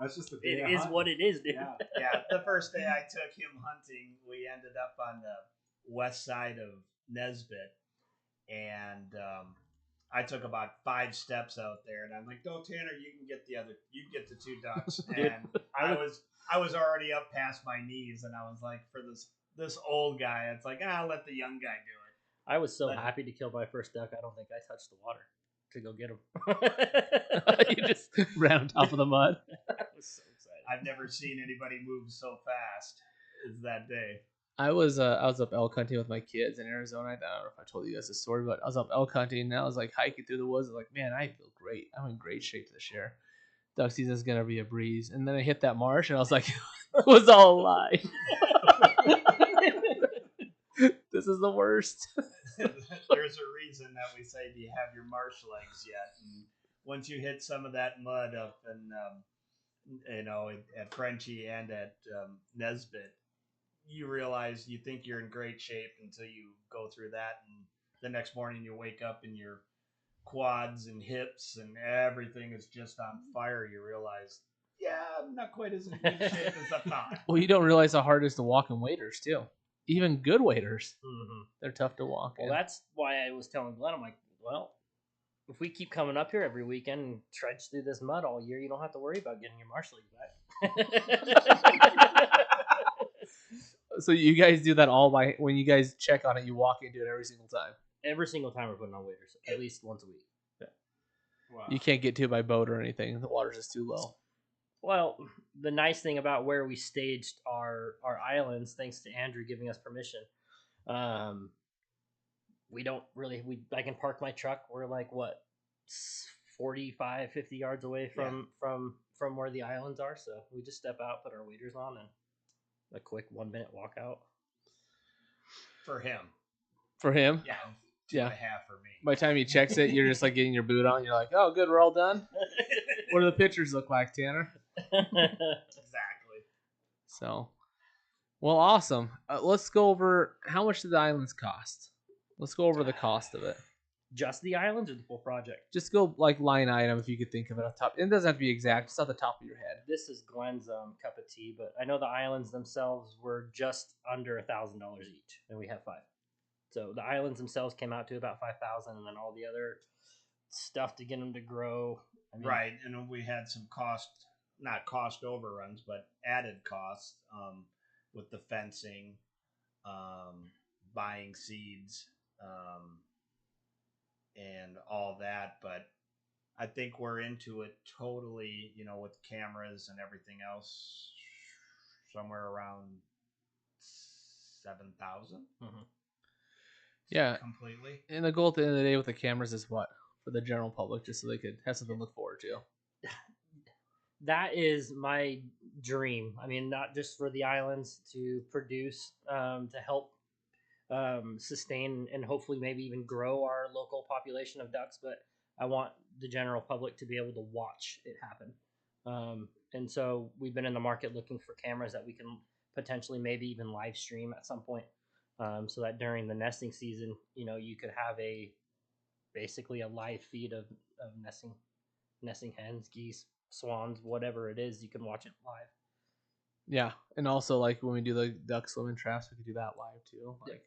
That's just the It is what it is, dude. Yeah. Yeah, the first day I took him hunting, we ended up on the west side of Nesbitt, and I took about 5 steps out there, and I'm like, "No, Tanner, you can get the 2 ducks." Dude, And I was already up past my knees, and I was like, for this old guy, it's like, I'll let the young guy do it. I was so But- happy to kill my first duck. I don't think I touched the water to go get him. You just ran on top of the mud. I was so excited. I've never seen anybody move so fast as that day. I was up elk hunting with my kids in Arizona. I don't know if I told you guys this story, but I was up elk hunting and I was like hiking through the woods. I was like, man, I feel great. I'm in great shape this year. Duck season is gonna be a breeze. And then I hit that marsh and I was like, it was all a lie. This is the worst. There's a reason that we say, do you have your marsh legs yet? And once you hit some of that mud up in, at Frenchie and at Nesbitt, you realize you think you're in great shape until you go through that. And the next morning you wake up and your quads and hips and everything is just on fire. You realize, yeah, I'm not quite as in good shape as I thought. Well, you don't realize how hard it is to walk in waders too. Even good waders, Mm-hmm. they're tough to walk Well, in. that's why I was telling Glenn, I'm like, well, if we keep coming up here every weekend and trudge through this mud all year, you don't have to worry about getting your marsh legs back. So you guys do that all by when you guys check on it, you walk into it every single time. Every single time we're putting on waders, at least once a week. Wow. You can't get to it by boat or anything. The water's just too low. Well, the nice thing about where we staged our islands, thanks to Andrew giving us permission, we don't really, I can park my truck. We're like, what, 45, 50 yards away from where the islands are. So we just step out, put our waders on, and a quick 1 minute walk out. For him. For him, Yeah. Yeah. 2.5 for me. by the time he checks it, you're just like getting your boot on. You're like, oh, good, we're all done. What do the pictures look like, Tanner? Exactly. So, well, awesome. Let's go over how much did the islands cost. Let's go over the cost of it. Just the islands or the full project? Just go like line item if you could think of it off the top. It doesn't have to be exact. Just off the top of your head. This is Glenn's cup of tea, but I know the islands themselves were just under $1,000 each, and we have 5. So the islands themselves came out to about 5,000, and then all the other stuff to get them to grow. I mean, Right, and then we had some not cost overruns, but added costs with the fencing, buying seeds, and all that. But I think we're into it totally, with cameras and everything else, somewhere around 7,000 Yeah. completely. And the goal at the end of the day with the cameras is what? For the general public, just so they could have something to look forward to. that is my dream. I mean, not just for the islands to produce, to help sustain and hopefully maybe even grow our local population of ducks, but I want the general public to be able to watch it happen. And so we've been in the market looking for cameras that we can potentially maybe even live stream at some point, so that during the nesting season, you could have basically a live feed of nesting hens, geese, swans, whatever it is. You can watch it live. Yeah, and also like when we do the duck swimming traps, we could do that live too. Like,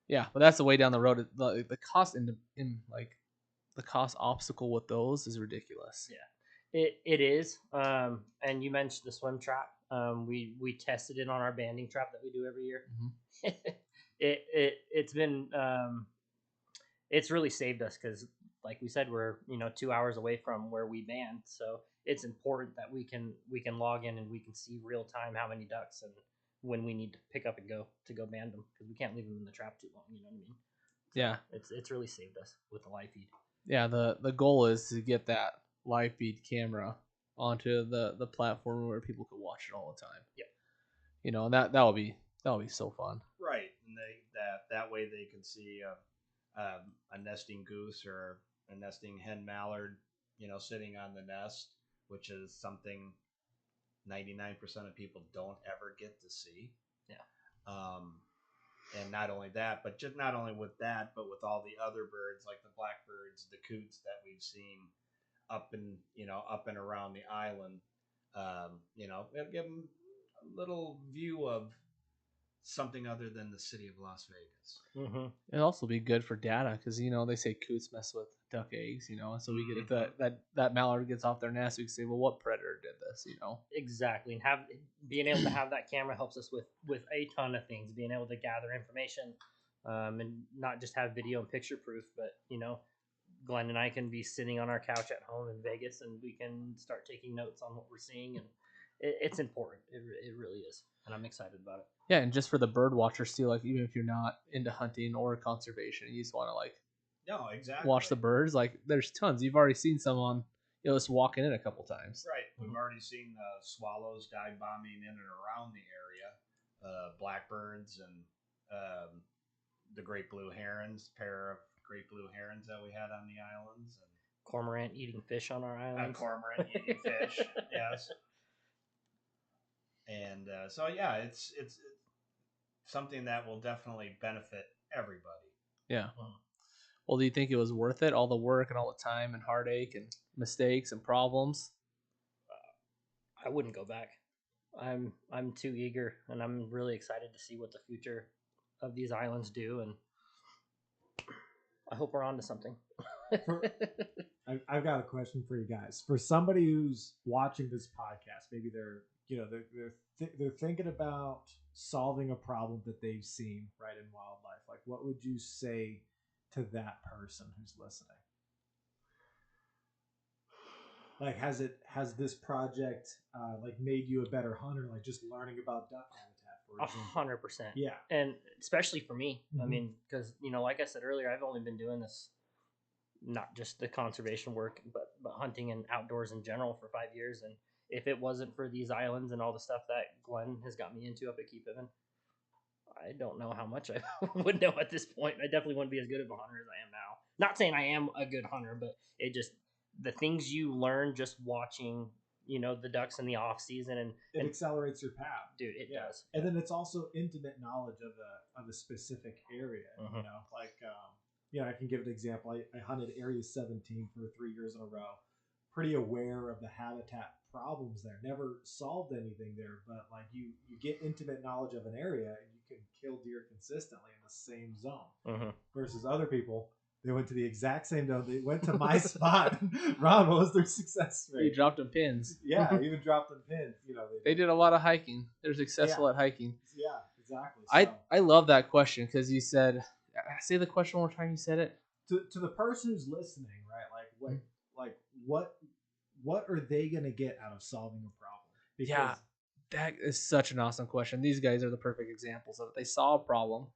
yeah, but that's the way down the road. The cost in the cost obstacle with those is ridiculous. Yeah, it is. And you mentioned the swim trap. We tested it on our banding trap that we do every year. Mm-hmm. It's been it's really saved us because like we said, we're 2 hours away from where we band, so it's important that we can log in and we can see real time how many ducks and when we need to pick up and go band them, because we can't leave them in the trap too long. You know what I mean? So Yeah. It's really saved us with the live feed. Yeah, the goal is to get that live feed camera onto the platform where people could watch it all the time. Yep. And that'll be so fun. Right, and that way they can see a nesting goose or a nesting hen mallard, sitting on the nest, which is something 99% of people don't ever get to see. Yeah. And not only that, but just not only with that, but with all the other birds like the blackbirds, the coots that we've seen up and around the island. It'll give them a little view of something other than the city of Las Vegas. Mm-hmm. It'll also be good for data because they say coots mess with duck eggs, and so we get if that mallard gets off their nest, we can say, well, what predator did this, Exactly, and being able to have that camera helps us with a ton of things, being able to gather information, and not just have video and picture proof, but Glenn and I can be sitting on our couch at home in Vegas and we can start taking notes on what we're seeing, and it's important. It really is, and I'm excited about it. Yeah, and just for the bird watchers too, like even if you're not into hunting or conservation, you just want to No, exactly. watch the birds. Like there's tons. You've already seen some on just walking in a couple times. Right. We've already seen swallows dive bombing in and around the area, blackbirds, and the great blue herons, pair of great blue herons that we had on the islands, and cormorant eating fish on our island. Cormorant eating fish, yes. And so yeah, it's something that will definitely benefit everybody. Yeah. Well, do you think it was worth it? All the work and all the time and heartache and mistakes and problems? I wouldn't go back. I'm too eager, and I'm really excited to see what the future of these islands do, and I hope we're on to something. I've got a question for you guys. For somebody who's watching this podcast, maybe they're they're thinking about solving a problem that they've seen right in wildlife. Like, what would you say to that person who's listening? Like, has this project like made you a better hunter? Like just learning about duck habitat, for example. 100%. Yeah, and especially for me. Mm-hmm. I mean, because like I said earlier, I've only been doing this, not just the conservation work, but hunting and outdoors in general for 5 years. And if it wasn't for these islands and all the stuff that Glenn has got me into up at Key Piven, I don't know how much I would know at this point. I definitely wouldn't be as good of a hunter as I am now. Not saying I am a good hunter, but it just, the things you learn just watching, the ducks in the off season, and it accelerates your path, dude. It does. And then it's also intimate knowledge of a specific area. Mm-hmm. I can give an example. I hunted Area 17 for 3 years in a row. Pretty aware of the habitat problems there. Never solved anything there, but like you get intimate knowledge of an area and you can kill deer consistently in the same zone. Mm-hmm. Versus other people, they went to the exact same zone. They went to my spot. Ron, what was their success rate? You dropped them pins. Yeah, even dropped them pins. They did a lot of hiking. They're successful at hiking. Yeah, exactly. So, I love that question because you said, say the question one more time. You said it to the person who's listening, right? Like what are they gonna get out of solving a problem? Because yeah, that is such an awesome question. These guys are the perfect examples of it. They saw a problem,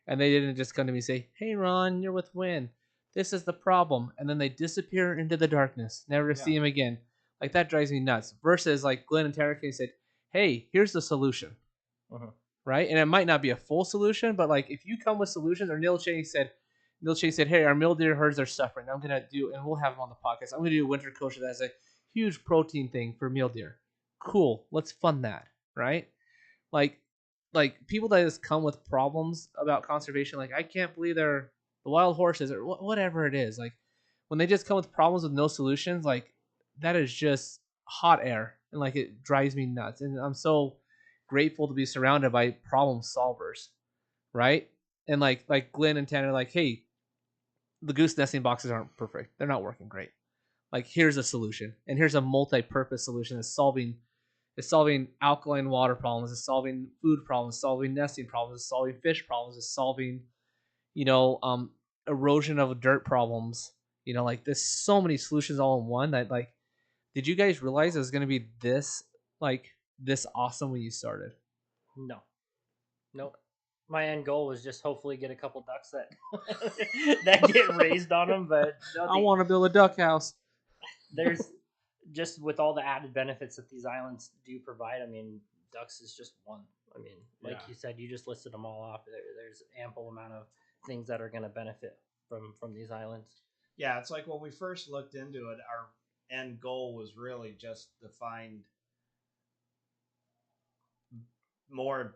and they didn't just come to me and say, "Hey, Ron, you're with WHIN. This is the problem," and then they disappear into the darkness, never to see him again. Like that drives me nuts. Versus like Glynn and Tara said, "Hey, here's the solution." Uh-huh. Right? And it might not be a full solution, but like if you come with solutions, or Neil Chase said, "Hey, our mule deer herds are suffering. I'm gonna do," and we'll have him on the podcast. I'm gonna do a winter kosher that has a huge protein thing for mule deer. Cool. Let's fund that, right? Like people that just come with problems about conservation, like I can't believe they're the wild horses or whatever it is. Like when they just come with problems with no solutions, like that is just hot air, and like it drives me nuts. And I'm so grateful to be surrounded by problem solvers, right? And like Glynn and Tanner, like, hey, the goose nesting boxes aren't perfect. They're not working great. Like here's a solution, and here's a multi-purpose solution that's solving alkaline water problems, it's solving food problems, solving nesting problems, it's solving fish problems, it's solving erosion of dirt problems, You know, like there's so many solutions all in one that like, did you guys realize it was going to be this awesome when you started? No. Nope. My end goal was just hopefully get a couple ducks that that get raised on them, but no, I want to build a duck house. there's just with all the added benefits that these islands do provide. I mean, ducks is just one. I mean, like you said, you just listed them all off. There's ample amount of things that are going to benefit from these islands. Yeah, it's like when we first looked into it, our end goal was really just to find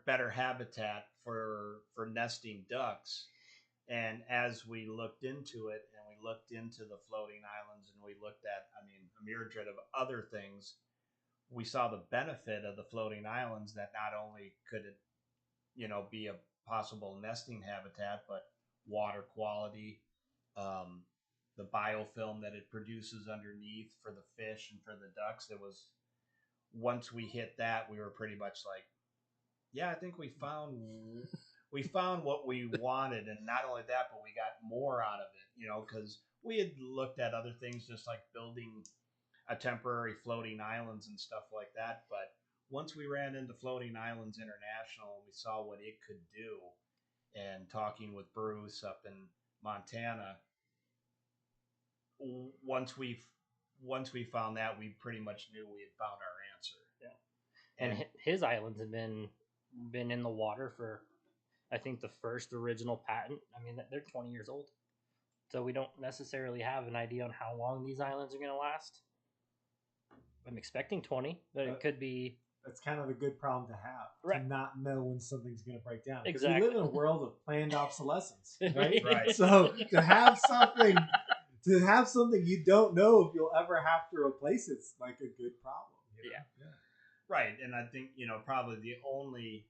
better habitat for nesting ducks. And as we looked into it, and we looked into the floating islands, and we looked at, I mean, a myriad of other things, we saw the benefit of the floating islands, that not only could it, be a possible nesting habitat, but water quality, the biofilm that it produces underneath for the fish and for the ducks. It was, once we hit that, we were pretty much like, yeah, I think we found what we wanted, and not only that, but we got more out of it, because we had looked at other things, just like building a temporary floating islands and stuff like that. But once we ran into Floating Islands International, we saw what it could do, and talking with Bruce up in Montana, once we found that, we pretty much knew we had found our answer. Yeah, and his islands have been in the water for, I think, the first original patent. I mean, they're 20 years old, so we don't necessarily have an idea on how long these islands are going to last. I'm expecting 20, but it could be. That's kind of a good problem to have, right? To not know when something's going to break down. Because Exactly. we live in a world of planned obsolescence, right? Right. So to have something you don't know if you'll ever have to replace, it's like a good problem. Yeah. Right, and I think probably the only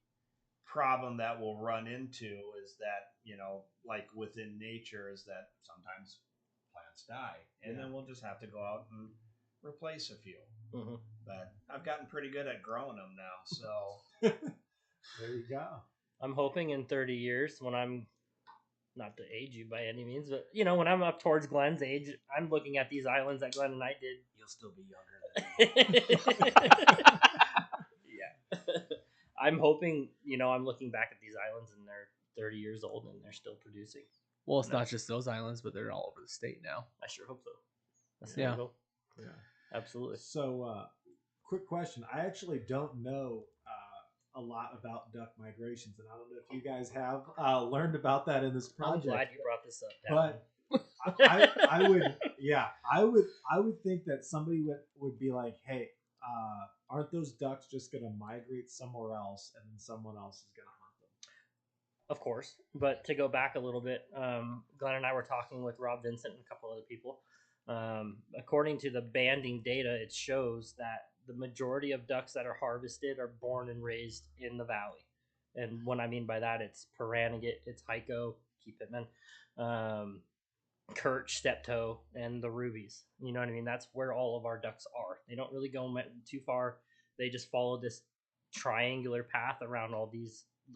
problem that we'll run into is that like within nature, is that sometimes plants die, and then we'll just have to go out and replace a few. Mm-hmm. But I've gotten pretty good at growing them now, so there you go. I'm hoping in 30 years, when I'm, not to age you by any means, but when I'm up towards Glenn's age, I'm looking at these islands that Glenn and I did. you'll still be younger than me. Yeah. I'm hoping, I'm looking back at these islands and they're 30 years old and they're still producing. Well, it's not just those islands, but they're all over the state now. I sure hope so. That's yeah. Yeah. Absolutely. So, quick question. I actually don't know a lot about duck migrations, and I don't know if you guys have learned about that in this project. I'm glad you brought this up, Dan. But I would think that somebody would be like, hey, aren't those ducks just going to migrate somewhere else, and then someone else is going to hunt them? Of course. But to go back a little bit, Glenn and I were talking with Rob Vincent and a couple other people. According to the banding data, it shows that the majority of ducks that are harvested are born and raised in the valley. And what I mean by that, it's Paranagate, it's Hyco, Key Pittman, Kirch, Steptoe, and the rubies. You know what I mean? That's where all of our ducks are. They don't really go too far. They just follow this triangular path around all the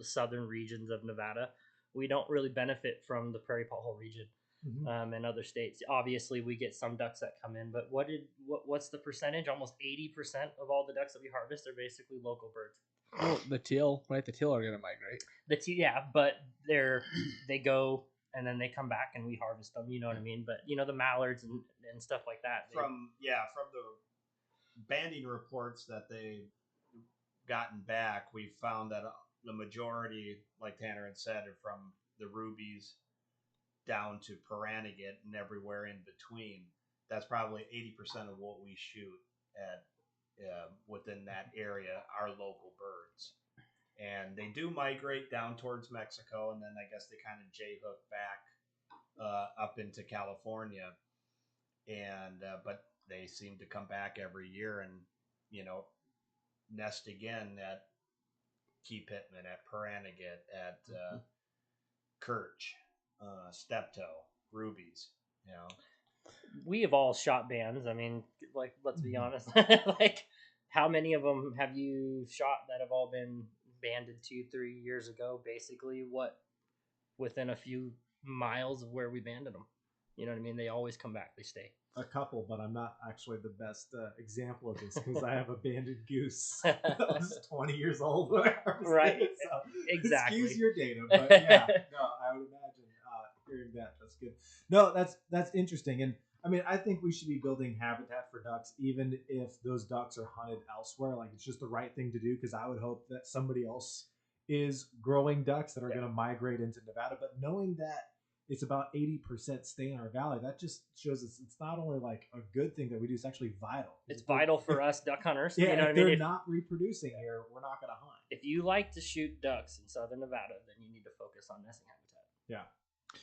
southern regions of Nevada. We don't really benefit from the prairie pothole region. Mm-hmm. And other states. Obviously, we get some ducks that come in, but what's the percentage? Almost 80% of all the ducks that we harvest are basically local birds. Well, the teal, right? The teal are going to migrate. Yeah, but they go and then they come back and we harvest them. You know what I mean? But the mallards and stuff like that. From the banding reports that they've gotten back, we found that the majority, like Tanner had said, are from the rubies down to Paranagate and everywhere in between. That's probably 80% of what we shoot at within that area are local birds. And they do migrate down towards Mexico, and then I guess they kind of J-hook back up into California. And but they seem to come back every year and nest again at Key Pittman, at Paranagate, at Kirch, Steptoe, rubies. We have all shot bands. I mean, like, let's be honest. Like, how many of them have you shot that have all been banded 2-3 years ago? Basically, within a few miles of where we banded them. You know what I mean? They always come back. They stay. A couple, but I'm not actually the best example of this because I have a banded goose that was 20 years old when I harvested Right. it. So Exactly. excuse your data, but yeah, no, I would imagine hearing that. That's good. No, that's interesting, and I mean, I think we should be building habitat for ducks, even if those ducks are hunted elsewhere. Like it's just the right thing to do because I would hope that somebody else is growing ducks that are going to migrate into Nevada, but knowing that it's about 80% stay in our valley. That just shows us it's not only like a good thing that we do, it's actually vital. It's vital for us duck hunters. Yeah, you know if what I they're mean? not reproducing here, we're not going to hunt. If you like to shoot ducks in southern Nevada, then you need to focus on nesting habitat. Yeah,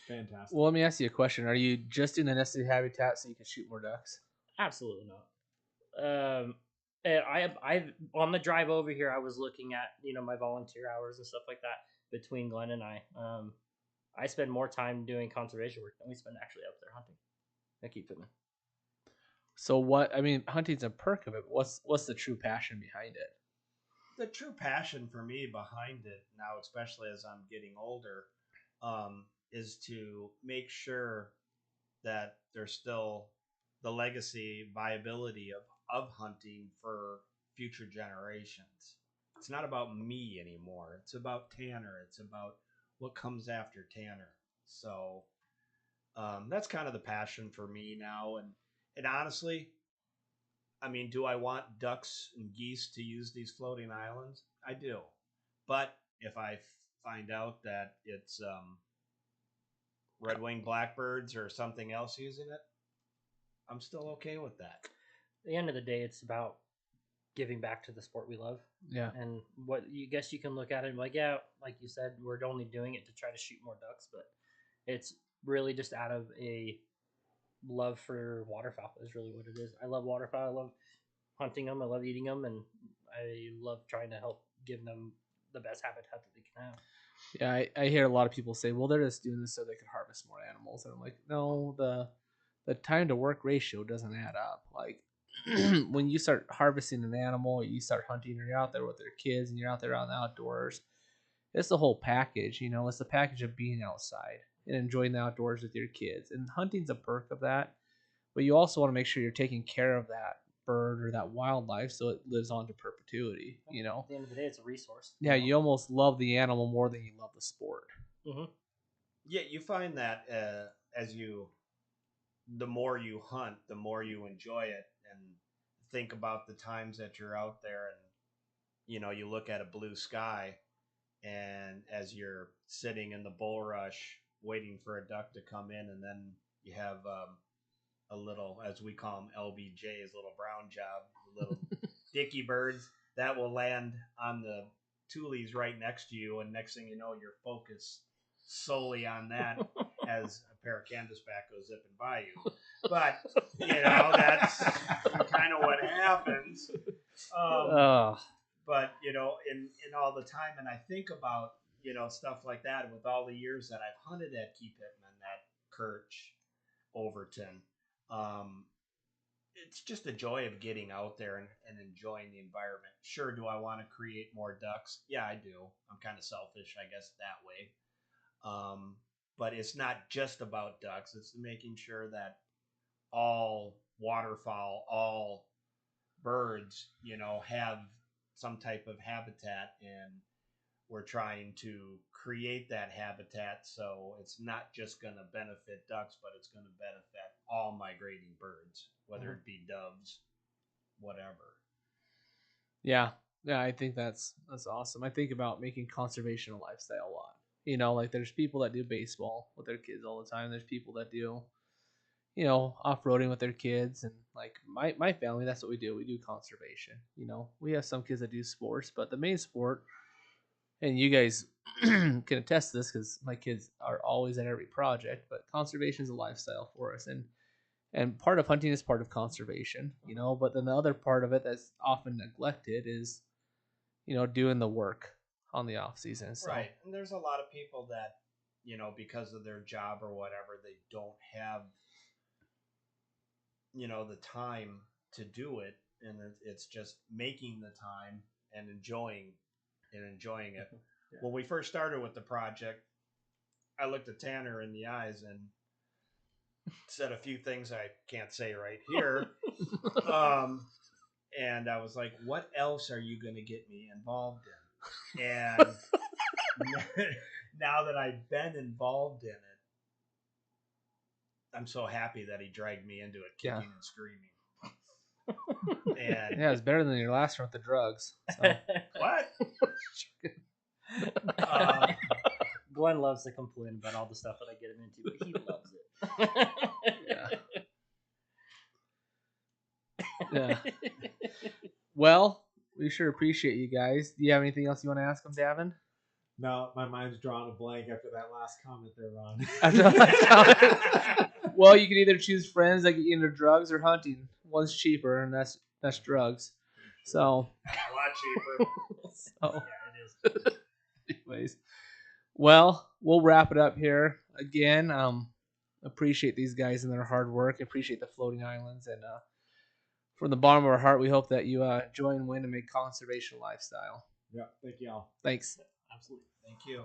fantastic. Well, let me ask you a question. Are you just doing the nested habitat so you can shoot more ducks? Absolutely not. And I on the drive over here, I was looking at my volunteer hours and stuff like that between Glynn and I. I spend more time doing conservation work than we spend actually out there hunting. I keep fitting. So what? I mean, hunting's a perk of it. What's the true passion behind it? The true passion for me behind it now, especially as I'm getting older, is to make sure that there's still the legacy viability of hunting for future generations. It's not about me anymore. It's about Tanner. It's about what comes after Tanner. So that's kind of the passion for me now. And honestly, I mean, do I want ducks and geese to use these floating islands? I do. But if I find out that it's red-winged blackbirds or something else using it, I'm still okay with that. At the end of the day, it's about giving back to the sport we love. Yeah. And what you guess you can look at it and be like, yeah, like you said, we're only doing it to try to shoot more ducks, but it's really just out of a love for waterfowl is really what it is. I love waterfowl. I love hunting them. I love eating them, and I love trying to help give them the best habitat that they can have. Yeah, I hear a lot of people say, well, they're just doing this so they can harvest more animals. And I'm like, no, the time to work ratio doesn't add up. Like when you start harvesting an animal, you start hunting, or you're out there with their kids and you're out there on the outdoors. It's the whole package, it's the package of being outside and enjoying the outdoors with your kids. And hunting's a perk of that. But you also want to make sure you're taking care of that bird or that wildlife so it lives on to perpetuity, At the end of the day, it's a resource. Yeah, you almost love the animal more than you love the sport. Mm-hmm. Yeah, you find that the more you hunt, the more you enjoy it and think about the times that you're out there and, you look at a blue sky and as you're sitting in the bulrush waiting for a duck to come in and then you have a little, as we call them, LBJs, little brown job, little dicky birds that will land on the tules right next to you, and next thing you know, you're focused solely on that as a pair of canvasback goes zipping by you. But that's kind of what happens. But in all the time, and I think about stuff like that with all the years that I've hunted at Key Pittman, at Kirch, Overton. It's just the joy of getting out there and enjoying the environment. Sure, do I want to create more ducks? Yeah, I do. I'm kind of selfish, I guess, that way. But it's not just about ducks. It's making sure that all waterfowl, all birds, have some type of habitat, and we're trying to create that habitat so it's not just going to benefit ducks, but it's going to benefit all migrating birds, whether it be doves, whatever. Yeah, I think that's awesome. I think about making conservation a lifestyle a lot. Like there's people that do baseball with their kids all the time. There's people that do, off-roading with their kids, and like my family, that's what we do. We do conservation. We have some kids that do sports, but the main sport, and you guys can attest to this because my kids are always at every project, but conservation is a lifestyle for us, and part of hunting is part of conservation, but then the other part of it that's often neglected is doing the work on the off season. So. Right, and there's a lot of people that because of their job or whatever, they don't have the time to do it, and it's just making the time and enjoying it. Yeah. When we first started with the project, I looked at Tanner in the eyes and said a few things I can't say right here. And I was like, what else are you going to get me involved in? And now that I've been involved in it, I'm so happy that he dragged me into it, kicking and screaming. And Yeah, it's better than your last one with the drugs. So. what? Glenn loves to complain about all the stuff that I get him into, but he loves it. Yeah. Well, we sure appreciate you guys. Do you have anything else you want to ask them, Davin? No, my mind's drawn a blank after that last comment there, Ron. After the last comment? Well, you can either choose friends that get you into drugs or hunting. One's cheaper, and that's drugs. So. A lot cheaper. So. Yeah, it is. Anyways, well, we'll wrap it up here. Again, appreciate these guys and their hard work. Appreciate the floating islands, and from the bottom of our heart, we hope that you join WHIN and make conservation a lifestyle. Yeah, thank you all. Thanks. Absolutely. Thank you.